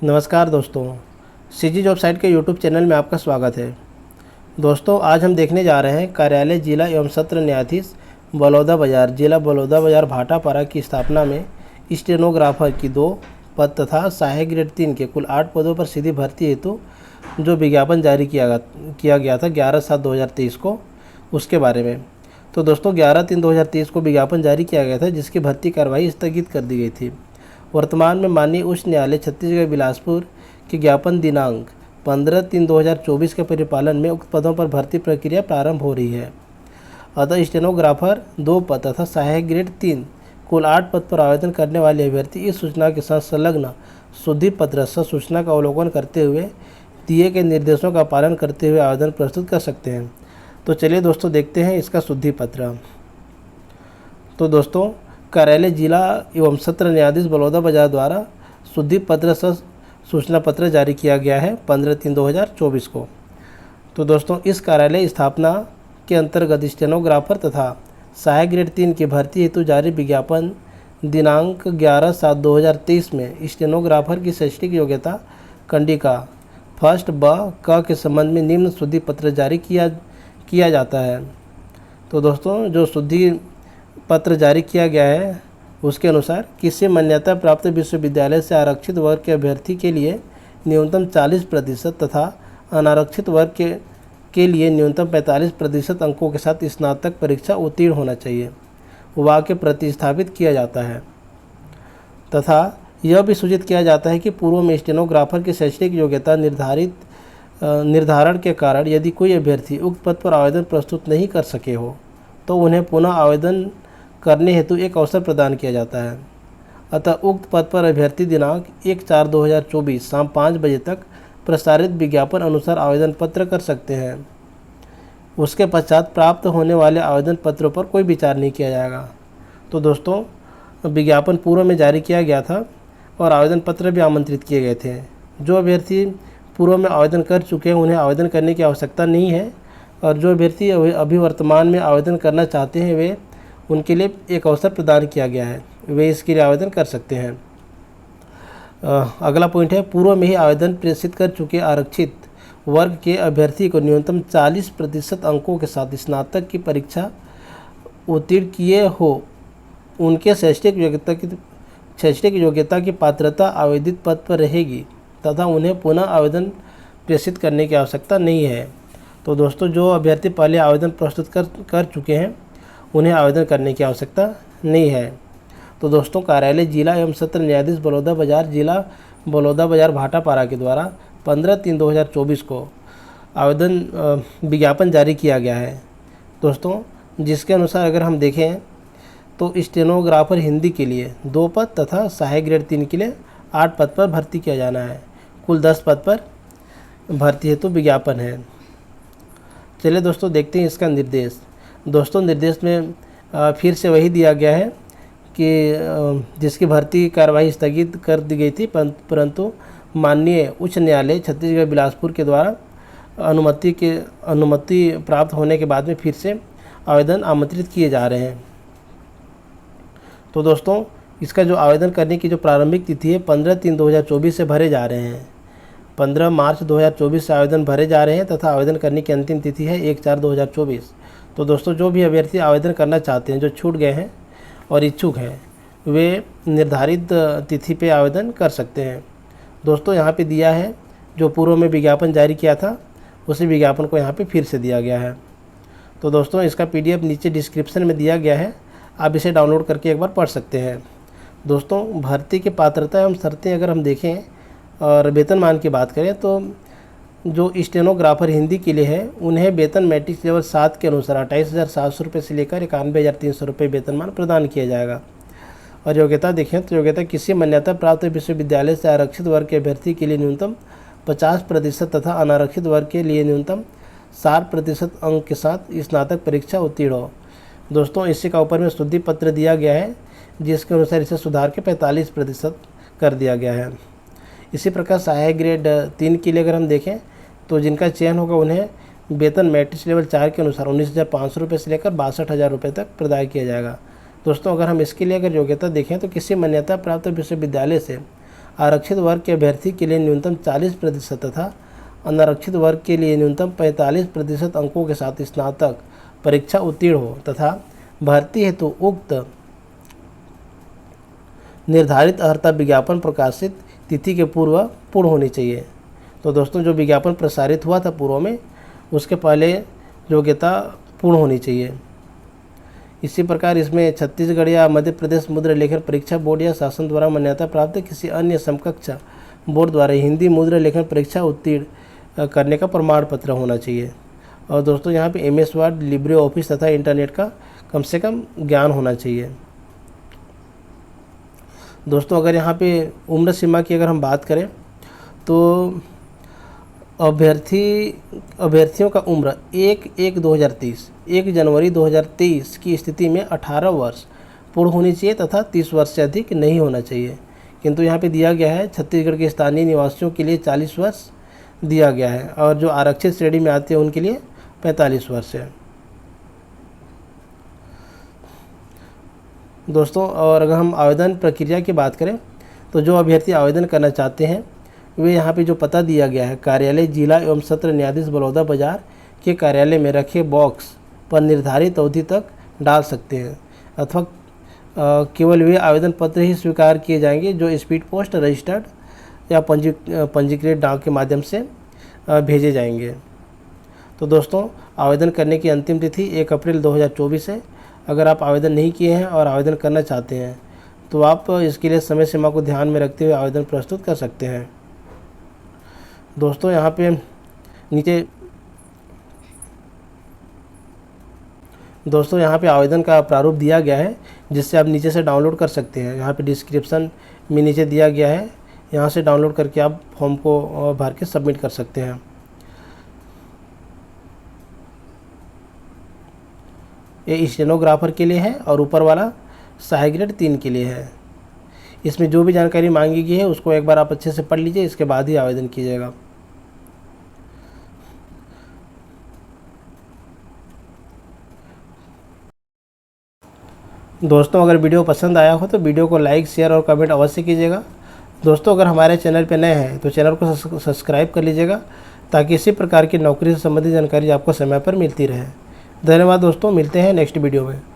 नमस्कार दोस्तों, CG job site के यूट्यूब चैनल में आपका स्वागत है। दोस्तों, आज हम देखने जा रहे हैं कार्यालय जिला एवं सत्र न्यायाधीश बलौदाबाजार जिला बलौदाबाजार भाटापारा की स्थापना में स्टेनोग्राफर की 2 पद तथा सहायक ग्रेड 3 के कुल 8 पदों पर सीधी भर्ती हेतु जो विज्ञापन जारी किया गया था 11/7/2023 को, उसके बारे में। तो दोस्तों, 11/3/2023 को विज्ञापन जारी किया गया था, जिसकी भर्ती कार्रवाई स्थगित कर दी गई थी। वर्तमान में माननीय उच्च न्यायालय छत्तीसगढ़ बिलासपुर के ज्ञापन दिनांक 15/3/2024 के परिपालन में उक्त पदों पर भर्ती प्रक्रिया प्रारंभ हो रही है। अतः स्टेनोग्राफर 2 पद तथा सहायक ग्रेड 3 कुल 8 पद पर आवेदन करने वाले अभ्यर्थी इस सूचना के साथ संलग्न शुद्धि पत्र सूचना का अवलोकन करते हुए दिए गए निर्देशों का पालन करते हुए आवेदन प्रस्तुत कर सकते हैं। तो चलिए दोस्तों, देखते हैं इसका शुद्धि पत्र। तो दोस्तों, कार्यालय जिला एवं सत्र न्यायाधीश बलौदाबाजार द्वारा शुद्धि पत्र सूचना पत्र जारी किया गया है 15/3/2024 को। तो दोस्तों, इस कार्यालय स्थापना के अंतर्गत स्टेनोग्राफर तथा सहायक ग्रेड 3 की भर्ती हेतु जारी विज्ञापन दिनांक 11/7/2023 में स्टेनोग्राफर की शैक्षणिक योग्यता कंडिका फर्स्ट ब क के संबंध में निम्न शुद्धि पत्र जारी किया जाता है। तो दोस्तों, जो शुद्धि पत्र जारी किया गया है उसके अनुसार किसी मान्यता प्राप्त विश्वविद्यालय से आरक्षित वर्ग के अभ्यर्थी के लिए न्यूनतम 40% तथा अनारक्षित वर्ग के लिए न्यूनतम 45% अंकों के साथ स्नातक परीक्षा उत्तीर्ण होना चाहिए। वाक्य प्रतिस्थापित किया जाता है तथा यह भी सूचित किया जाता है कि पूर्व में स्टेनोग्राफर की शैक्षणिक योग्यता निर्धारण के कारण यदि कोई अभ्यर्थी उक्त पद पर आवेदन प्रस्तुत नहीं कर सके हो तो उन्हें पुनः आवेदन करने हेतु एक अवसर प्रदान किया जाता है। अतः उक्त पद पर अभ्यर्थी दिनांक 1/4/2024 शाम 5 बजे तक प्रसारित विज्ञापन अनुसार आवेदन पत्र कर सकते हैं। उसके पश्चात प्राप्त होने वाले आवेदन पत्रों पर कोई विचार नहीं किया जाएगा। तो दोस्तों, विज्ञापन पूर्व में जारी किया गया था और आवेदन पत्र भी आमंत्रित किए गए थे। जो अभ्यर्थी पूर्व में आवेदन कर चुके हैं उन्हें आवेदन करने की आवश्यकता नहीं है, और जो अभ्यर्थी अभी वर्तमान में आवेदन करना चाहते हैं वे उनके लिए एक अवसर प्रदान किया गया है, वे इसके लिए आवेदन कर सकते हैं। अगला पॉइंट है, पूर्व में ही आवेदन प्रेषित कर चुके आरक्षित वर्ग के अभ्यर्थी को न्यूनतम 40% अंकों के साथ स्नातक की परीक्षा उत्तीर्ण किए हो उनके शैक्षणिक योग्यता की पात्रता आवेदित पद पर रहेगी तथा उन्हें पुनः आवेदन प्रेषित करने की आवश्यकता नहीं है। तो दोस्तों, जो अभ्यर्थी पहले आवेदन प्रस्तुत कर चुके हैं उन्हें आवेदन करने की आवश्यकता नहीं है। तो दोस्तों, कार्यालय जिला एवं सत्र न्यायाधीश बलौदाबाजार जिला बलौदाबाजार भाटापारा के द्वारा 15/3/2024 को आवेदन विज्ञापन जारी किया गया है दोस्तों, जिसके अनुसार अगर हम देखें तो स्टेनोग्राफर हिंदी के लिए 2 पद तथा सहायक ग्रेड 3 के लिए 8 पद पर भर्ती किया जाना है। कुल 10 पद पर भर्ती हेतु विज्ञापन है। चलिए दोस्तों, देखते हैं इसका निर्देश। दोस्तों, निर्देश में फिर से वही दिया गया है कि जिसकी भर्ती कार्रवाई स्थगित कर दी गई थी, परंतु माननीय उच्च न्यायालय छत्तीसगढ़ बिलासपुर के द्वारा अनुमति प्राप्त होने के बाद में फिर से आवेदन आमंत्रित किए जा रहे हैं। तो दोस्तों, इसका जो आवेदन करने की जो प्रारंभिक तिथि है 15/3/2024 से भरे जा रहे हैं। 15 मार्च 2024 से आवेदन भरे जा रहे हैं तथा आवेदन करने की अंतिम तिथि है 1/4/2024। तो दोस्तों, जो भी अभ्यर्थी आवेदन करना चाहते हैं, जो छूट गए हैं और इच्छुक हैं, वे निर्धारित तिथि पे आवेदन कर सकते हैं। दोस्तों, यहाँ पे दिया है जो पूर्व में विज्ञापन जारी किया था उसी विज्ञापन को यहाँ पे फिर से दिया गया है। तो दोस्तों, इसका PDF नीचे डिस्क्रिप्शन में दिया गया है, आप इसे डाउनलोड करके एक बार पढ़ सकते हैं। दोस्तों, भर्ती की पात्रता एवं शर्तें अगर हम देखें और वेतनमान की बात करें तो जो स्टेनोग्राफर हिंदी के लिए है उन्हें वेतन मैट्रिक लेवल 7 के अनुसार 28,700 रुपये से लेकर 91,300 रुपये वेतनमान प्रदान किया जाएगा। और योग्यता देखें तो योग्यता किसी मान्यता प्राप्त विश्वविद्यालय से आरक्षित वर्ग के अभ्यर्थी के लिए न्यूनतम 50% तथा अनारक्षित वर्ग के लिए न्यूनतम 60% अंक के साथ स्नातक परीक्षा उत्तीर्ण हो। दोस्तों, इसी का ऊपर में शुद्धि पत्र दिया गया है, जिसके अनुसार इसे सुधार के 45% कर दिया गया है। इसी प्रकार सहायक ग्रेड 3 के लिए अगर हम देखें तो जिनका चयन होगा उन्हें वेतन मैट्रिक्स लेवल 4 के अनुसार 19,500 रुपये से लेकर 62,000 रुपये तक प्रदान किया जाएगा। दोस्तों, अगर हम इसके लिए अगर योग्यता देखें तो किसी मान्यता प्राप्त विश्वविद्यालय से आरक्षित वर्ग के अभ्यर्थी के लिए न्यूनतम 40% तथा अनारक्षित वर्ग के लिए न्यूनतम 45% अंकों के साथ स्नातक परीक्षा उत्तीर्ण हो तथा भर्ती हेतु उक्त निर्धारित अर्हता विज्ञापन प्रकाशित तिथि के पूर्व पूर्ण होनी चाहिए। तो दोस्तों, जो विज्ञापन प्रसारित हुआ था पूर्व में, उसके पहले योग्यता पूर्ण होनी चाहिए। इसी प्रकार इसमें छत्तीसगढ़ या मध्य प्रदेश मुद्रा लेखन परीक्षा बोर्ड या शासन द्वारा मान्यता प्राप्त किसी अन्य समकक्ष बोर्ड द्वारा हिंदी मुद्रा लेखन परीक्षा उत्तीर्ण करने का प्रमाण पत्र होना चाहिए। और दोस्तों, यहाँ पे MS वर्ड, लिब्रे ऑफिस तथा इंटरनेट का कम से कम ज्ञान होना चाहिए। दोस्तों, अगर यहाँ पे उम्र सीमा की अगर हम बात करें तो अभ्यर्थियों का उम्र 1 जनवरी 2023 की स्थिति में 18 वर्ष पूर्ण होनी चाहिए तथा 30 वर्ष से अधिक नहीं होना चाहिए। किंतु यहाँ पे दिया गया है छत्तीसगढ़ के स्थानीय निवासियों के लिए 40 वर्ष दिया गया है और जो आरक्षित श्रेणी में आते हैं उनके लिए 45 वर्ष है। दोस्तों, और अगर हम आवेदन प्रक्रिया की बात करें तो जो अभ्यर्थी आवेदन करना चाहते हैं वे यहाँ पे जो पता दिया गया है, कार्यालय जिला एवं सत्र न्यायाधीश बलौदाबाजार के कार्यालय में रखे बॉक्स पर निर्धारित अवधि तक डाल सकते हैं अथवा केवल वे आवेदन पत्र ही स्वीकार किए जाएंगे जो स्पीड पोस्ट, रजिस्टर्ड या पंजीकृत डाक के माध्यम से भेजे जाएंगे। तो दोस्तों, आवेदन करने की अंतिम तिथि 1 अप्रैल 2024 है। अगर आप आवेदन नहीं किए हैं और आवेदन करना चाहते हैं तो आप इसके लिए समय सीमा को ध्यान में रखते हुए आवेदन प्रस्तुत कर सकते हैं। दोस्तों, यहाँ पे आवेदन का प्रारूप दिया गया है जिससे आप नीचे से डाउनलोड कर सकते हैं। यहाँ पे डिस्क्रिप्शन में नीचे दिया गया है, यहाँ से डाउनलोड करके आप फॉर्म को भर के सबमिट कर सकते हैं। ये स्टेनोग्राफर के लिए है और ऊपर वाला सहायक ग्रेड 3 के लिए है। इसमें जो भी जानकारी मांगी गई है उसको एक बार आप अच्छे से पढ़ लीजिए, इसके बाद ही आवेदन कीजिएगा। दोस्तों, अगर वीडियो पसंद आया हो तो वीडियो को लाइक, शेयर और कमेंट अवश्य कीजिएगा। दोस्तों, अगर हमारे चैनल पर नए हैं तो चैनल को सब्सक्राइब कर लीजिएगा ताकि इसी प्रकार की नौकरी से संबंधित जानकारी आपको समय पर मिलती रहे। धन्यवाद दोस्तों, मिलते हैं नेक्स्ट वीडियो में।